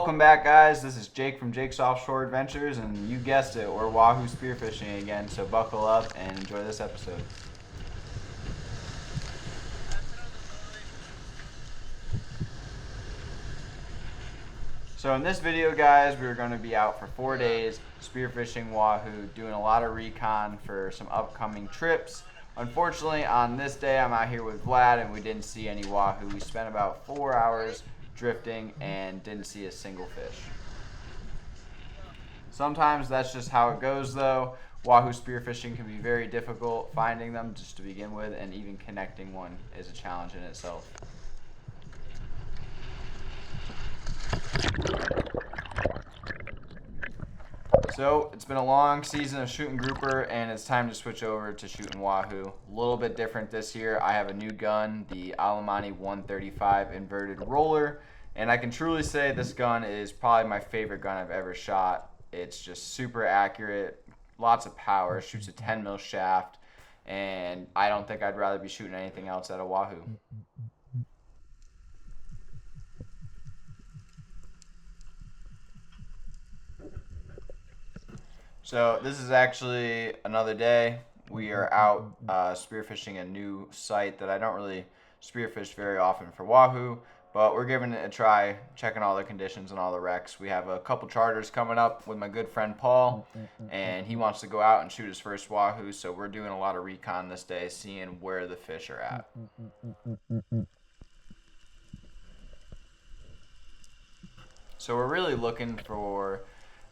Welcome back, guys. This is Jake from Jake's Offshore Adventures, and you guessed it, we're Wahoo Spearfishing again, so buckle up and enjoy this episode. So in this video, guys, we're going to be out for 4 days spearfishing Wahoo, doing a lot of recon for some upcoming trips. Unfortunately, on this day, I'm out here with Vlad, and we didn't see any Wahoo. We spent about 4 hours drifting and didn't see a single fish. Sometimes that's just how it goes, though. Wahoo spearfishing can be very difficult finding them just to begin with, and even connecting one is a challenge in itself. So it's been a long season of shooting grouper, and it's time to switch over to shooting Wahoo. A little bit different this year. I have a new gun, the Alemani 135 inverted roller, and I can truly say this gun is probably my favorite gun I've ever shot. It's just super accurate, lots of power, shoots a 10 mil shaft, and I don't think I'd rather be shooting anything else at a Wahoo. So this is actually another day. We are out spearfishing a new site that I don't really spearfish very often for Wahoo, but we're giving it a try, checking all the conditions and all the wrecks. We have a couple charters coming up with my good friend Paul, and he wants to go out and shoot his first Wahoo, so we're doing a lot of recon this day, seeing where the fish are at. So we're really looking for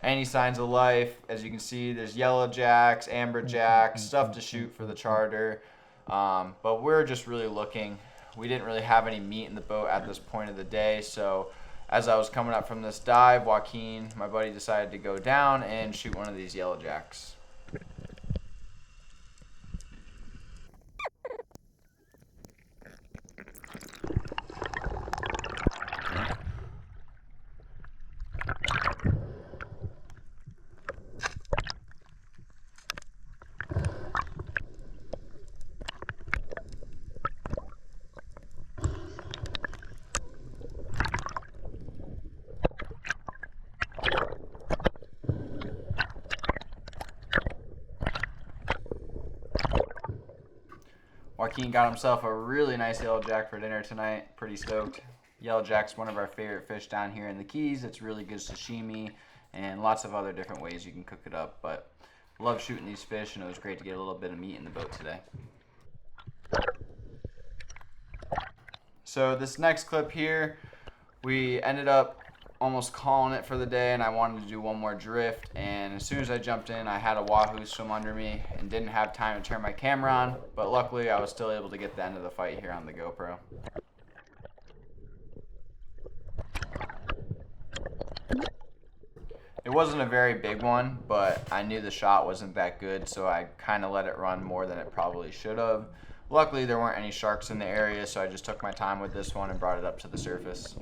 any signs of life. As you can see, there's yellow jacks, amber jacks, stuff to shoot for the charter. But we're just really looking. We didn't really have any meat in the boat at this point of the day, so as I was coming up from this dive, Joaquin, my buddy, decided to go down and shoot one of these yellow jacks. Joaquin got himself a really nice yellow jack for dinner tonight. Pretty stoked. Yellow jack's one of our favorite fish down here in the Keys. It's really good sashimi and lots of other different ways you can cook it up. But I love shooting these fish, and it was great to get a little bit of meat in the boat today. So this next clip here, we ended up almost calling it for the day, and I wanted to do one more drift, and as soon as I jumped in, I had a Wahoo swim under me and didn't have time to turn my camera on, but luckily I was still able to get the end of the fight here on the GoPro. It wasn't a very big one, but I knew the shot wasn't that good, so I kind of let it run more than it probably should have. Luckily there weren't any sharks in the area, so I just took my time with this one and brought it up to the surface.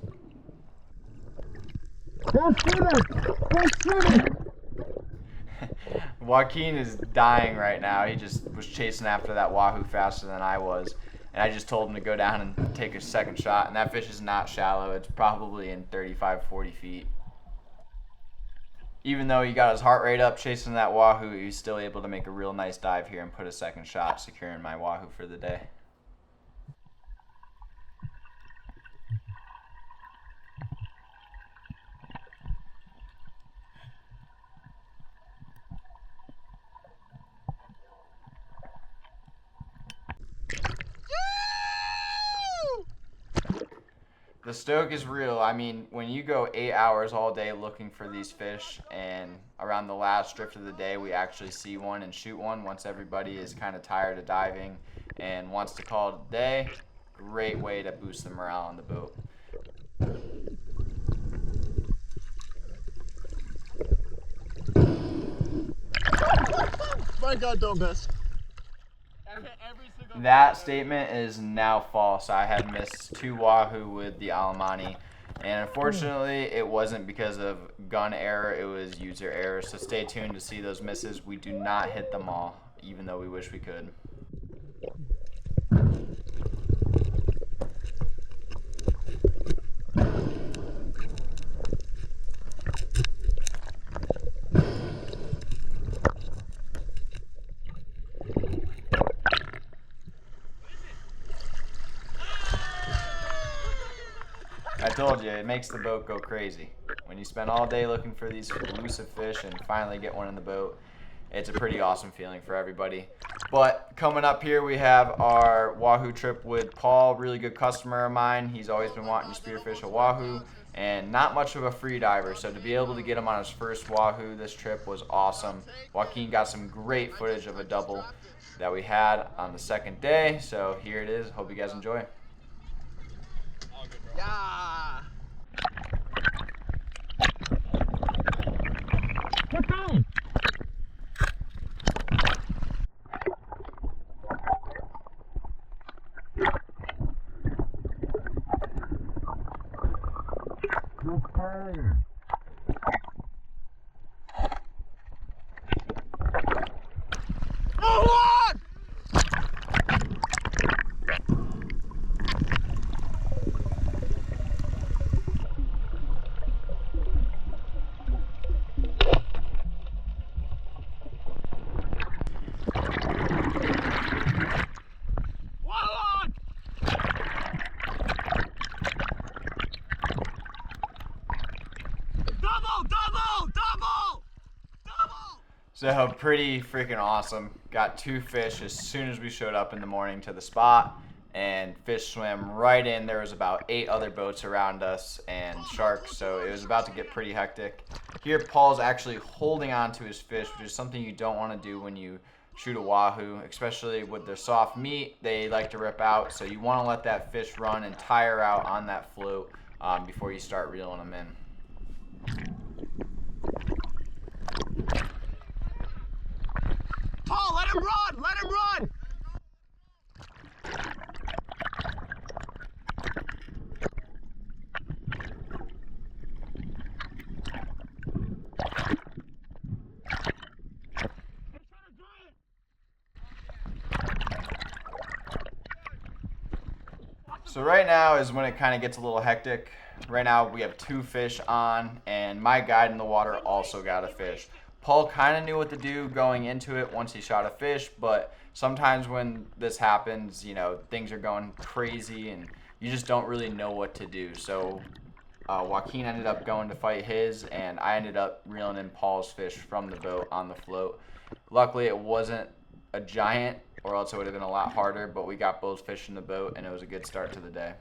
Joaquin is dying right now. He just was chasing after that Wahoo faster than I was, and I just told him to go down and take a second shot, and that fish is not shallow. It's probably in 35-40 feet. Even though he got his heart rate up chasing that Wahoo, he was still able to make a real nice dive here and put a second shot, securing my Wahoo for the day. The stoke is real. I mean, when you go 8 hours all day looking for these fish, and around the last drift of the day we actually see one and shoot one once everybody is kind of tired of diving and wants to call it a day, great way to boost the morale on the boat. My God, don't miss. That statement is now false. I had missed 2 Wahoo with the Alemani, and unfortunately it wasn't because of gun error, it was user error. So stay tuned to see those misses. We do not hit them all, even though we wish we could. told you, it makes the boat go crazy. When you spend all day looking for these elusive fish and finally get one in the boat, it's a pretty awesome feeling for everybody. But coming up here, we have our Wahoo trip with Paul, really good customer of mine. He's always been wanting to spearfish a Wahoo and not much of a free diver. So to be able to get him on his first Wahoo this trip was awesome. Joaquin got some great footage of a double that we had on the second day. So here it is. Hope you guys enjoy. Yeah. So pretty freaking awesome. Got 2 fish as soon as we showed up in the morning to the spot, and fish swam right in. There was about 8 other boats around us and sharks, so it was about to get pretty hectic. Here Paul's actually holding on to his fish, which is something you don't want to do when you shoot a Wahoo, especially with their soft meat. They like to rip out, so you want to let that fish run and tire out on that float before you start reeling them in. Paul, let him run! Let him run! So right now is when it kind of gets a little hectic. Right now we have 2 fish on, and my guide in the water also got a fish. Paul kind of knew what to do going into it once he shot a fish, but sometimes when this happens, you know, things are going crazy and you just don't really know what to do. So Joaquin ended up going to fight his, and I ended up reeling in Paul's fish from the boat on the float. Luckily it wasn't a giant, or else it would have been a lot harder, but we got both fish in the boat and it was a good start to the day.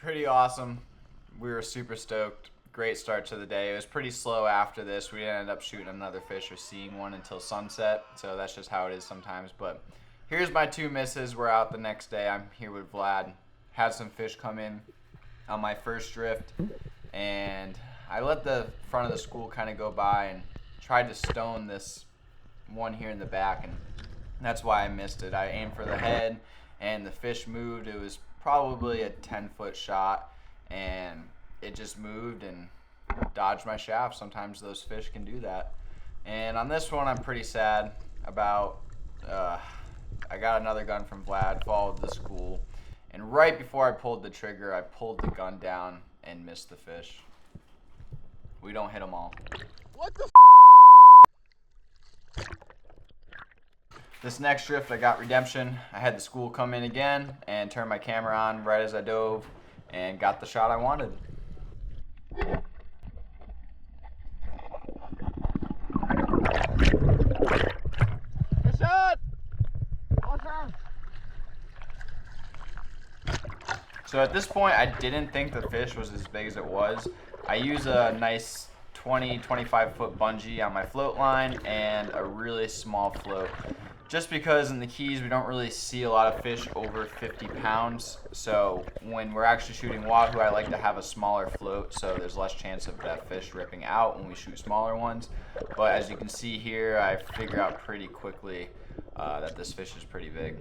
Pretty awesome. We were super stoked. Great start to the day. It was pretty slow after this. We didn't end up shooting another fish or seeing one until sunset, so that's just how it is sometimes. But here's my 2 misses. We're out the next day. I'm here with Vlad. Had some fish come in on my first drift, and I let the front of the school kind of go by and tried to stone this one here in the back, and that's why I missed it. I aimed for the head, and the fish moved. It was probably a 10-foot shot, and it just moved and dodged my shaft. Sometimes those fish can do that. And on this one, I'm pretty sad about. I got another gun from Vlad, followed the school, and right before I pulled the trigger, I pulled the gun down and missed the fish. We don't hit them all. What the This next drift, I got redemption. I had the school come in again and turn my camera on right as I dove and got the shot I wanted. Good shot! Awesome! So at this point, I didn't think the fish was as big as it was. I use a nice 20-25 foot bungee on my float line and a really small float. Just because in the Keys, we don't really see a lot of fish over 50 pounds. So when we're actually shooting wahoo, I like to have a smaller float so there's less chance of that fish ripping out when we shoot smaller ones. But as you can see here, I figure out pretty quickly that this fish is pretty big.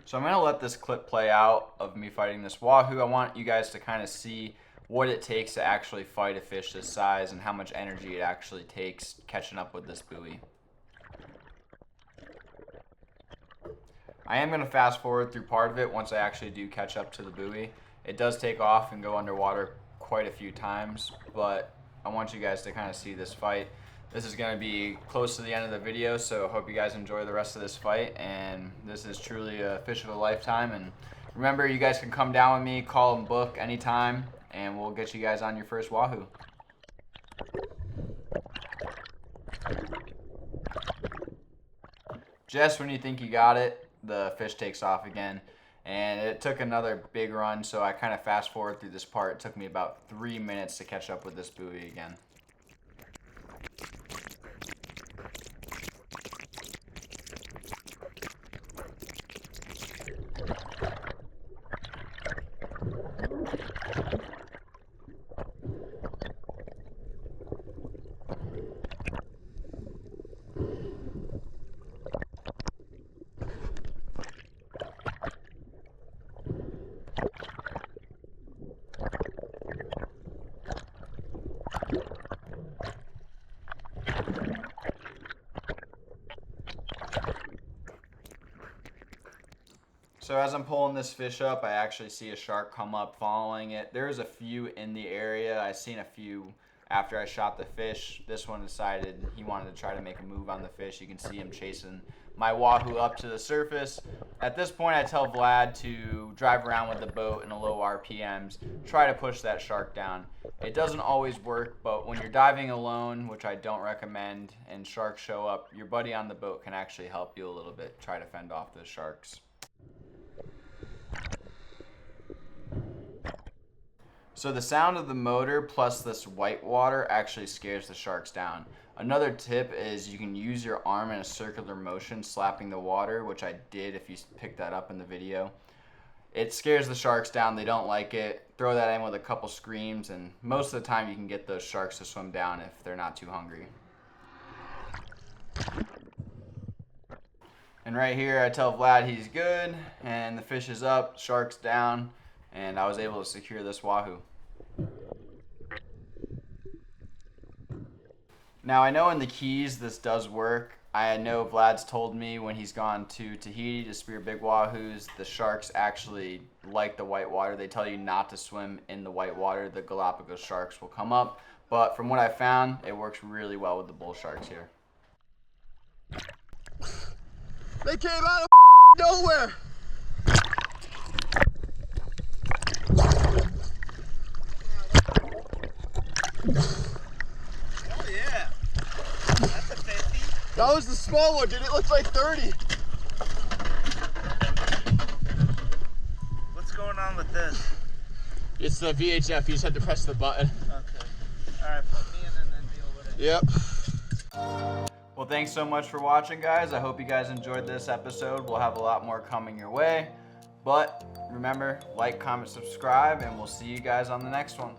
So I'm going to let this clip play out of me fighting this wahoo. I want you guys to kind of see what it takes to actually fight a fish this size and how much energy it actually takes catching up with this buoy. I am going to fast forward through part of it once I actually do catch up to the buoy. It does take off and go underwater quite a few times, but I want you guys to kind of see this fight. This is going to be close to the end of the video, so I hope you guys enjoy the rest of this fight, and this is truly a fish of a lifetime. And remember, you guys can come down with me, call and book anytime, and we'll get you guys on your first wahoo. Just when you think you got it, the fish takes off again, and it took another big run, so I kind of fast forward through this part. It took me about 3 minutes to catch up with this buoy again. So as I'm pulling this fish up, I actually see a shark come up following it. There's a few in the area. I seen a few after I shot the fish. This one decided he wanted to try to make a move on the fish. You can see him chasing my wahoo up to the surface. At this point, I tell Vlad to drive around with the boat in a low RPMs, try to push that shark down. It doesn't always work, but when you're diving alone, which I don't recommend, and sharks show up, your buddy on the boat can actually help you a little bit, try to fend off those sharks. So the sound of the motor plus this white water actually scares the sharks down. Another tip is you can use your arm in a circular motion slapping the water, which I did if you picked that up in the video. It scares the sharks down. They don't like it. Throw that in with a couple screams, and most of the time you can get those sharks to swim down if they're not too hungry. And right here I tell Vlad he's good, and the fish is up, shark's down, and I was able to secure this wahoo. Now I know in the Keys this does work. I know Vlad's told me when he's gone to Tahiti to spear big wahoos, the sharks actually like the white water. They tell you not to swim in the white water. The Galapagos sharks will come up. But from what I found, it works really well with the bull sharks here. They came out of nowhere. Oh yeah. That's a 50. That was the small one, dude. It looked like 30. What's going on with this? It's the VHF. You just had to press the button. Okay. Alright, put me in and then deal with it. Yep. Well, thanks so much for watching, guys. I hope you guys enjoyed this episode. We'll have a lot more coming your way. But remember, like, comment, subscribe, and we'll see you guys on the next one.